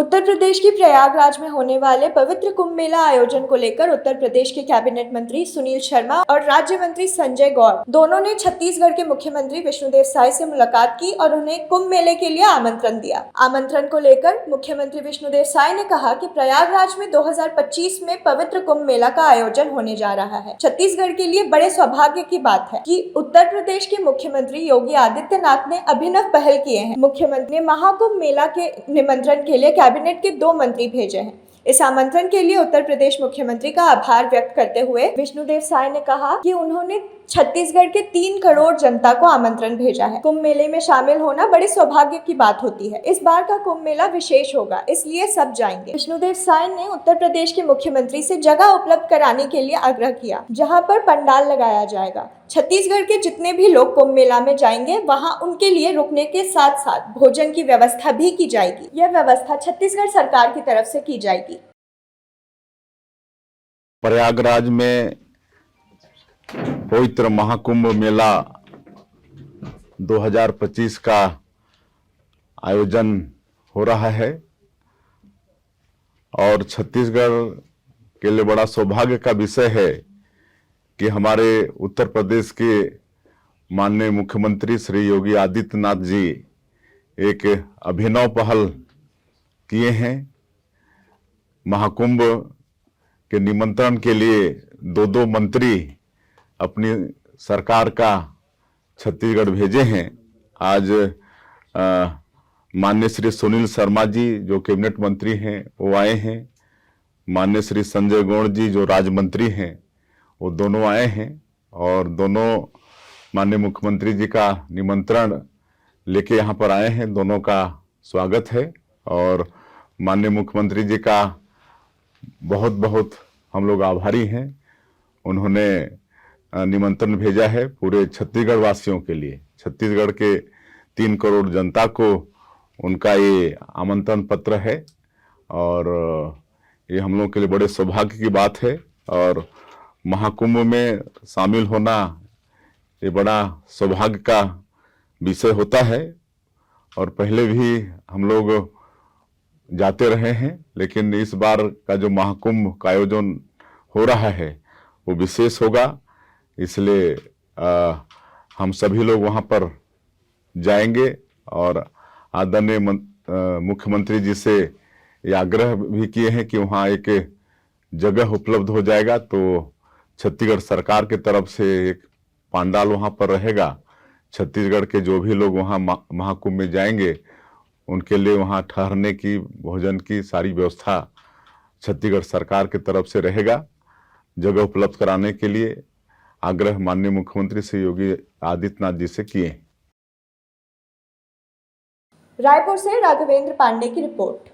उत्तर प्रदेश की प्रयागराज में होने वाले पवित्र कुंभ मेला आयोजन को लेकर उत्तर प्रदेश के कैबिनेट मंत्री सुनील शर्मा और राज्य मंत्री संजय गौड़ दोनों ने छत्तीसगढ़ के मुख्यमंत्री विष्णुदेव साय से मुलाकात की और उन्हें कुंभ मेले के लिए आमंत्रण दिया। आमंत्रण को लेकर मुख्यमंत्री विष्णुदेव साय ने कहा कि प्रयागराज में 2025 में पवित्र कुंभ मेला का आयोजन होने जा रहा है। छत्तीसगढ़ के लिए बड़े सौभाग्य की बात है कि उत्तर प्रदेश के मुख्यमंत्री योगी आदित्यनाथ ने अभिनव पहल किए हैं। मुख्यमंत्री ने महाकुंभ मेला के निमंत्रण के लिए कैबिनेट के 2 मंत्री भेजे हैं। इस आमंत्रण के लिए उत्तर प्रदेश मुख्यमंत्री का आभार व्यक्त करते हुए विष्णुदेव साय ने कहा कि उन्होंने छत्तीसगढ़ के 3 करोड़ जनता को आमंत्रण भेजा है। कुंभ मेले में शामिल होना बड़े सौभाग्य की बात होती है। इस बार का कुंभ मेला विशेष होगा, इसलिए सब जाएंगे। विष्णुदेव साय ने उत्तर प्रदेश के मुख्यमंत्री से जगह उपलब्ध कराने के लिए आग्रह किया, जहां पर पंडाल लगाया जाएगा। छत्तीसगढ़ के जितने भी लोग कुंभ मेला में जाएंगे, वहां उनके लिए रुकने के साथ साथ भोजन की व्यवस्था भी की जाएगी। यह व्यवस्था छत्तीसगढ़ सरकार की तरफ से की जाएगी। प्रयागराज में पवित्र महाकुंभ मेला 2025 का आयोजन हो रहा है और छत्तीसगढ़ के लिए बड़ा सौभाग्य का विषय है कि हमारे उत्तर प्रदेश के माननीय मुख्यमंत्री श्री योगी आदित्यनाथ जी एक अभिनव पहल किए हैं। महाकुंभ के निमंत्रण के लिए 2 मंत्री अपनी सरकार का छत्तीसगढ़ भेजे हैं। आज माननीय श्री सुनील शर्मा जी जो कैबिनेट मंत्री हैं वो आए हैं। माननीय श्री संजय गौड़ जी जो राज्य मंत्री हैं वो दोनों आए हैं और दोनों माननीय मुख्यमंत्री जी का निमंत्रण लेके यहाँ पर आए हैं। दोनों का स्वागत है और माननीय मुख्यमंत्री जी का बहुत बहुत हम लोग आभारी हैं। उन्होंने निमंत्रण भेजा है पूरे छत्तीसगढ़ वासियों के लिए। छत्तीसगढ़ के 3 करोड़ जनता को उनका ये आमंत्रण पत्र है और ये हम लोग के लिए बड़े सौभाग्य की बात है। और महाकुंभ में शामिल होना ये बड़ा सौभाग्य का विषय होता है और पहले भी हम लोग जाते रहे हैं, लेकिन इस बार का जो महाकुंभ का आयोजन हो रहा है वो विशेष होगा। इसलिए हम सभी लोग वहां पर जाएंगे और आदरणीय मुख्यमंत्री जी से ये आग्रह भी किए हैं कि वहां एक जगह उपलब्ध हो जाएगा तो छत्तीसगढ़ सरकार की तरफ से एक पंडाल वहां पर रहेगा। छत्तीसगढ़ के जो भी लोग वहां महाकुंभ में जाएंगे उनके लिए वहां ठहरने की, भोजन की सारी व्यवस्था छत्तीसगढ़ सरकार की तरफ से रहेगा। जगह उपलब्ध कराने के लिए आग्रह माननीय मुख्यमंत्री श्री योगी आदित्यनाथ जी से किए। रायपुर से राघवेंद्र पांडे की रिपोर्ट।